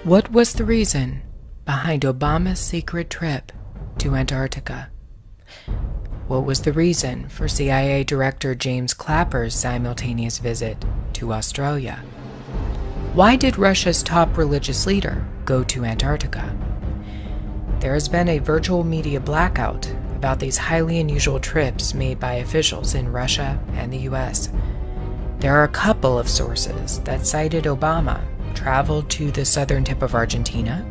What was the reason behind Obama's secret trip to Antarctica? What was the reason for CIA Director James Clapper's simultaneous visit to Australia? Why did Russia's top religious leader go to Antarctica? There has been a virtual media blackout about these highly unusual trips made by officials in Russia and the US. There are a couple of sources that cited Obama traveled to the southern tip of Argentina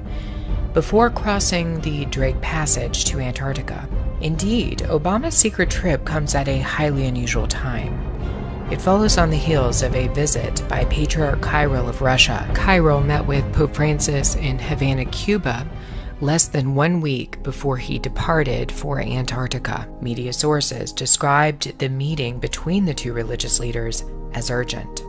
before crossing the Drake Passage to Antarctica. Indeed, Obama's secret trip comes at a highly unusual time. It follows on the heels of a visit by Patriarch Kirill of Russia. Kirill met with Pope Francis in Havana, Cuba, less than 1 week before he departed for Antarctica. Media sources described the meeting between the two religious leaders as urgent.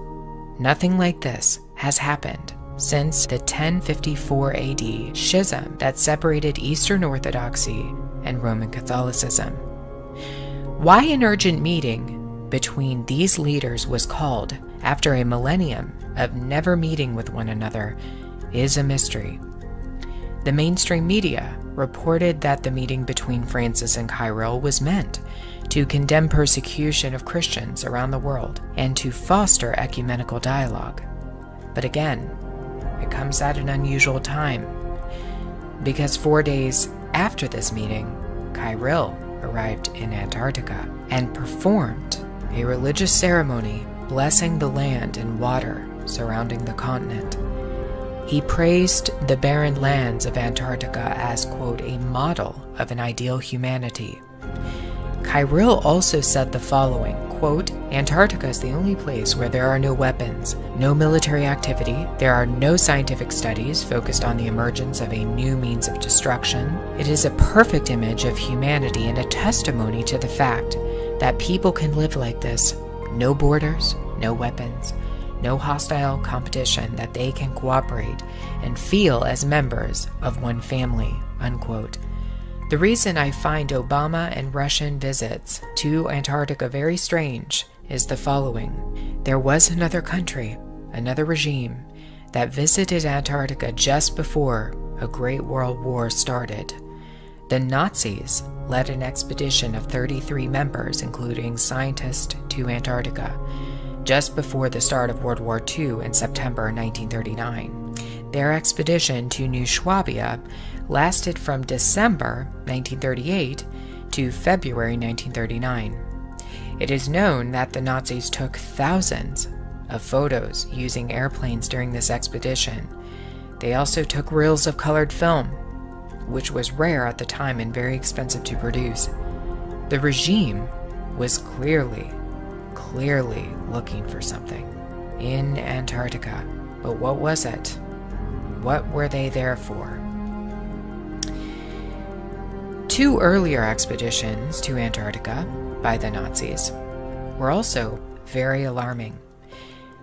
Nothing like this has happened since the 1054 AD schism that separated Eastern Orthodoxy and Roman Catholicism. Why an urgent meeting between these leaders was called after a millennium of never meeting with one another is a mystery. The mainstream media reported that the meeting between Francis and Kirill was meant to condemn persecution of Christians around the world and to foster ecumenical dialogue. But again, it comes at an unusual time, because 4 days after this meeting, Kirill arrived in Antarctica and performed a religious ceremony blessing the land and water surrounding the continent. He praised the barren lands of Antarctica as, quote, a model of an ideal humanity. Kirill also said the following, quote, Antarctica is the only place where there are no weapons, no military activity, there are no scientific studies focused on the emergence of a new means of destruction. It is a perfect image of humanity and a testimony to the fact that people can live like this. No borders, no weapons, no hostile competition, that they can cooperate and feel as members of one family, unquote. The reason I find Obama and Russian visits to Antarctica very strange is the following. There was another country, another regime, that visited Antarctica just before a Great World War started. The Nazis led an expedition of 33 members, including scientists, to Antarctica, just before the start of World War II in September 1939. Their expedition to New Swabia lasted from December 1938 to February 1939. It is known that the Nazis took thousands of photos using airplanes during this expedition. They also took reels of colored film, which was rare at the time and very expensive to produce. The regime was clearly looking for something in Antarctica. But what was it? What were they there for? Two earlier expeditions to Antarctica by the Nazis were also very alarming.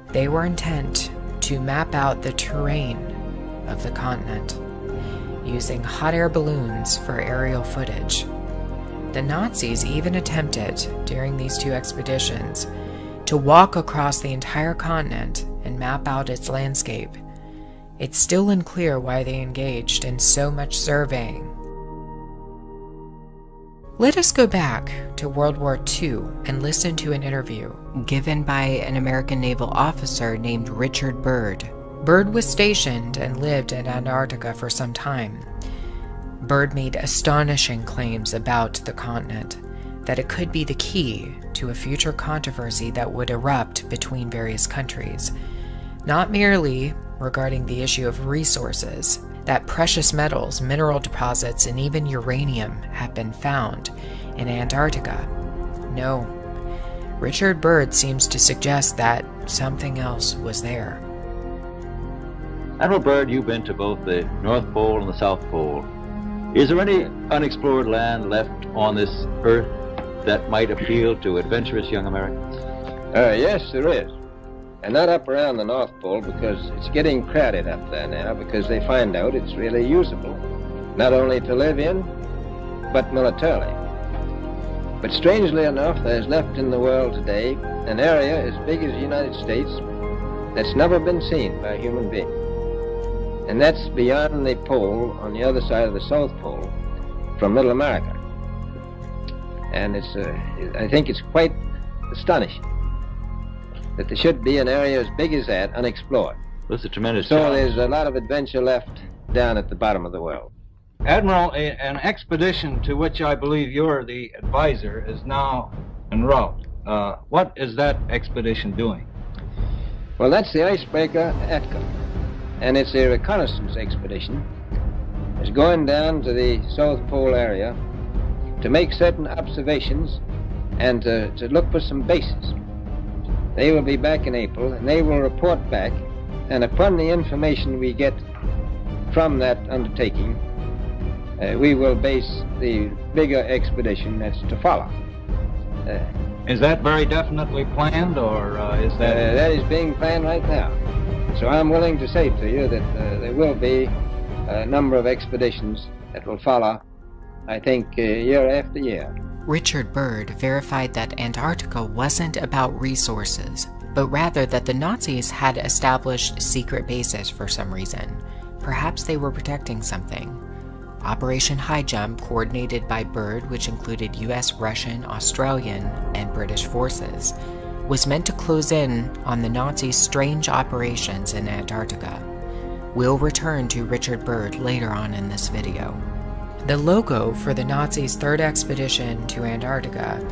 They were intent to map out the terrain of the continent using hot air balloons for aerial footage. The Nazis even attempted, during these two expeditions, to walk across the entire continent and map out its landscape. It's still unclear why they engaged in so much surveying. Let us go back to World War II and listen to an interview given by an American naval officer named Richard Byrd. Byrd was stationed and lived in Antarctica for some time. Byrd made astonishing claims about the continent, that it could be the key to a future controversy that would erupt between various countries, not merely regarding the issue of resources, that precious metals, mineral deposits, and even uranium have been found in Antarctica. No, Richard Byrd seems to suggest that something else was there. Admiral Byrd, you've been to both the North Pole and the South Pole. Is there any unexplored land left on this Earth that might appeal to adventurous young Americans? Yes, there is. And not up around the North Pole, because it's getting crowded up there now, because they find out it's really usable, not only to live in, but militarily. But strangely enough, there's left in the world today an area as big as the United States that's never been seen by a human being. And that's beyond the pole on the other side of the South Pole from Middle America. And I think it's quite astonishing that there should be an area as big as that unexplored. That's a tremendous So challenge. there's a lot of adventure left down at the bottom of the world. Admiral, an expedition to which I believe you're the advisor is now en route. What is that expedition doing? Well, that's the icebreaker Atka, and it's a reconnaissance expedition. It's going down to the South Pole area to make certain observations and to look for some bases. They will be back in April, and they will report back, and upon the information we get from that undertaking, we will base the bigger expedition that's to follow. Is that very definitely planned, or is that... That is being planned right now. So I'm willing to say to you that there will be a number of expeditions that will follow, I think, year after year. Richard Byrd verified that Antarctica wasn't about resources, but rather that the Nazis had established secret bases for some reason. Perhaps they were protecting something. Operation High Jump, coordinated by Byrd, which included US, Russian, Australian, and British forces, was meant to close in on the Nazis' strange operations in Antarctica. We'll return to Richard Byrd later on in this video. The logo for the Nazis' third expedition to Antarctica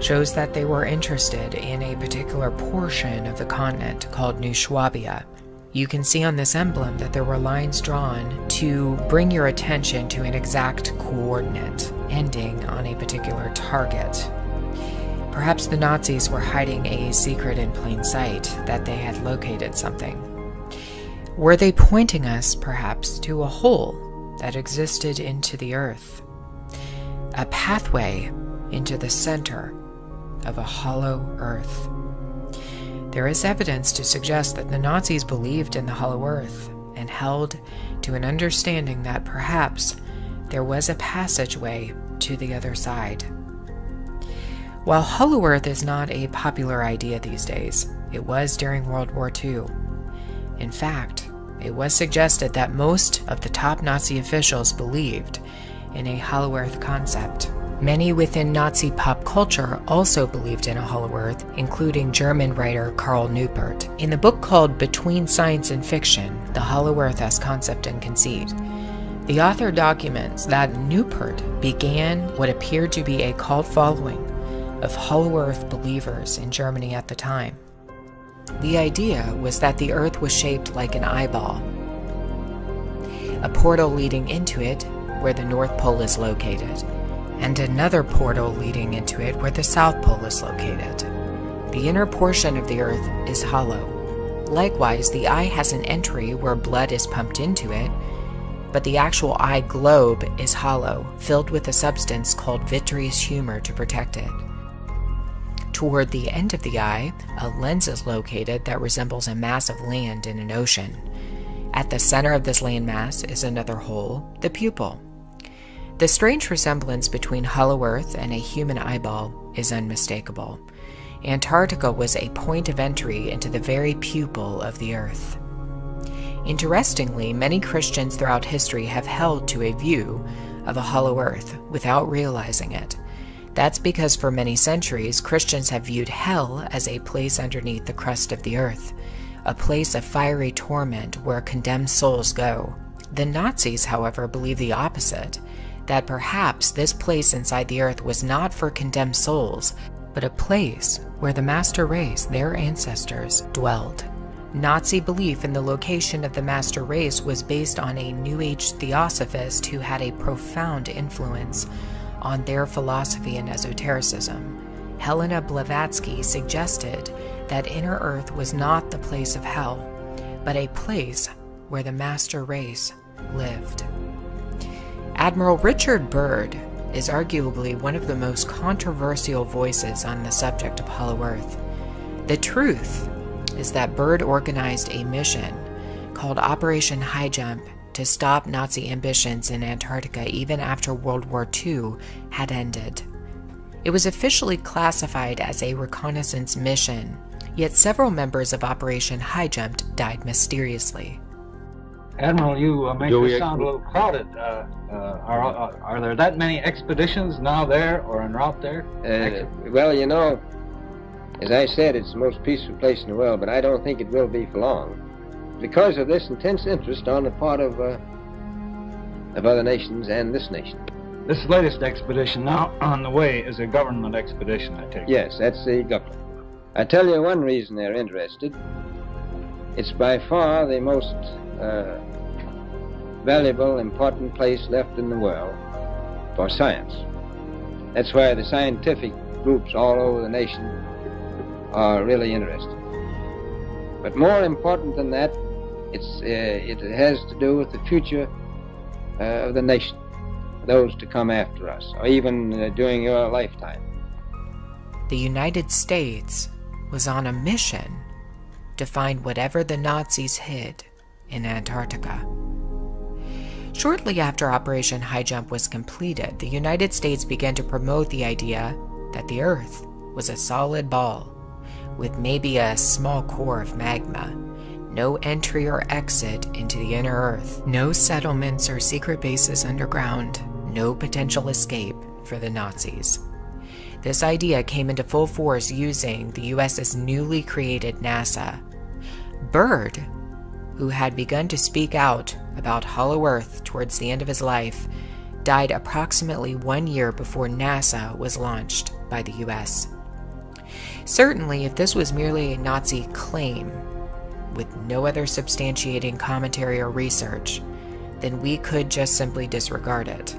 shows that they were interested in a particular portion of the continent called New Swabia. You can see on this emblem that there were lines drawn to bring your attention to an exact coordinate, ending on a particular target. Perhaps the Nazis were hiding a secret in plain sight, that they had located something. Were they pointing us, perhaps, to a hole that existed into the earth? A pathway into the center of a hollow earth. There is evidence to suggest that the Nazis believed in the hollow earth and held to an understanding that perhaps there was a passageway to the other side. While hollow earth is not a popular idea these days, it was during World War II. In fact, it was suggested that most of the top Nazi officials believed in a hollow earth concept. Many within Nazi pop culture also believed in a hollow earth, including German writer Karl Neupert. In the book called Between Science and Fiction, The Hollow Earth as Concept and Conceit, the author documents that Neupert began what appeared to be a cult following of hollow earth believers in Germany at the time. The idea was that the earth was shaped like an eyeball, a portal leading into it where the North Pole is located, and another portal leading into it where the South Pole is located. The inner portion of the earth is hollow. Likewise, the eye has an entry where blood is pumped into it, but the actual eye globe is hollow, filled with a substance called vitreous humor to protect it. Toward the end of the eye, a lens is located that resembles a mass of land in an ocean. At the center of this landmass is another hole, the pupil. The strange resemblance between hollow earth and a human eyeball is unmistakable. Antarctica was a point of entry into the very pupil of the earth. Interestingly, many Christians throughout history have held to a view of a hollow earth without realizing it. That's because for many centuries, Christians have viewed hell as a place underneath the crust of the earth, a place of fiery torment where condemned souls go. The Nazis, however, believe the opposite, that perhaps this place inside the earth was not for condemned souls, but a place where the master race, their ancestors, dwelled. Nazi belief in the location of the master race was based on a New Age theosophist who had a profound influence on their philosophy and esotericism. Helena Blavatsky suggested that inner earth was not the place of hell, but a place where the master race lived. Admiral Richard Byrd is arguably one of the most controversial voices on the subject of hollow earth. The truth is that Byrd organized a mission called Operation High Jump to stop Nazi ambitions in Antarctica even after World War II had ended. It was officially classified as a reconnaissance mission, yet several members of Operation High Jump died mysteriously. Admiral, you make Do we- this sound a little crowded. Are there that many expeditions now there or en route there? Well, you know, as I said, it's the most peaceful place in the world, but I don't think it will be for long, because of this intense interest on the part of other nations and this nation. This latest expedition now on the way is a government expedition, I take it. Yes, that's the government. I tell you one reason they're interested. It's by far the most valuable, important place left in the world for science. That's why the scientific groups all over the nation are really interested. But more important than that, it has to do with the future of the nation, those to come after us, or even during your lifetime. The United States was on a mission to find whatever the Nazis hid in Antarctica. Shortly after Operation High Jump was completed, the United States began to promote the idea that the Earth was a solid ball with maybe a small core of magma, no entry or exit into the inner Earth, no settlements or secret bases underground, no potential escape for the Nazis. This idea came into full force using the US's newly created NASA. Byrd, who had begun to speak out about Hollow Earth towards the end of his life, died approximately 1 year before NASA was launched by the US. Certainly, if this was merely a Nazi claim, with no other substantiating commentary or research, then we could just simply disregard it.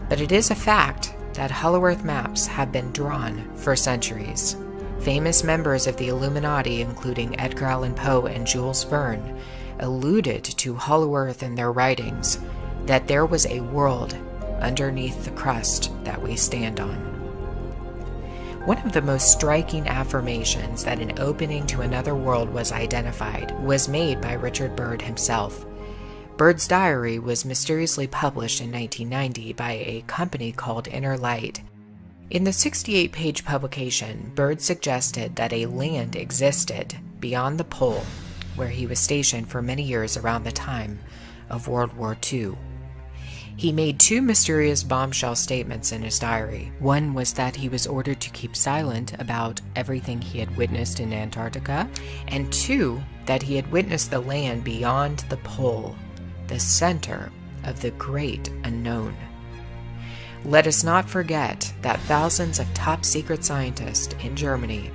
But it is a fact that Hollow Earth maps have been drawn for centuries. Famous members of the Illuminati, including Edgar Allan Poe and Jules Verne, alluded to Hollow Earth in their writings, that there was a world underneath the crust that we stand on. One of the most striking affirmations that an opening to another world was identified was made by Richard Byrd himself. Byrd's diary was mysteriously published in 1990 by a company called Inner Light. In the 68-page publication, Byrd suggested that a land existed beyond the pole, where he was stationed for many years around the time of World War II. He made two mysterious bombshell statements in his diary. One was that he was ordered to keep silent about everything he had witnessed in Antarctica, and two, that he had witnessed the land beyond the pole, the center of the great unknown. Let us not forget that thousands of top-secret scientists in Germany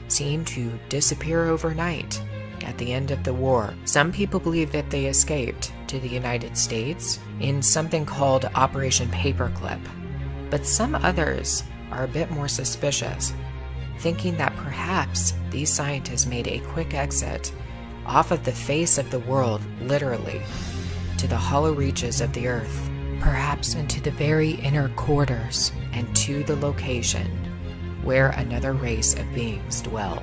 seemed to disappear overnight at the end of the war. Some people believe that they escaped to the United States in something called Operation Paperclip, but some others are a bit more suspicious, thinking that perhaps these scientists made a quick exit off of the face of the world, literally, to the hollow reaches of the Earth, perhaps into the very inner quarters and to the location where another race of beings dwell.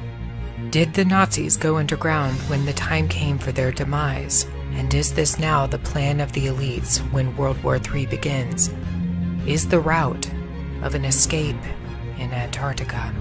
Did the Nazis go underground when the time came for their demise? And is this now the plan of the elites when World War III begins? Is the route of an escape in Antarctica?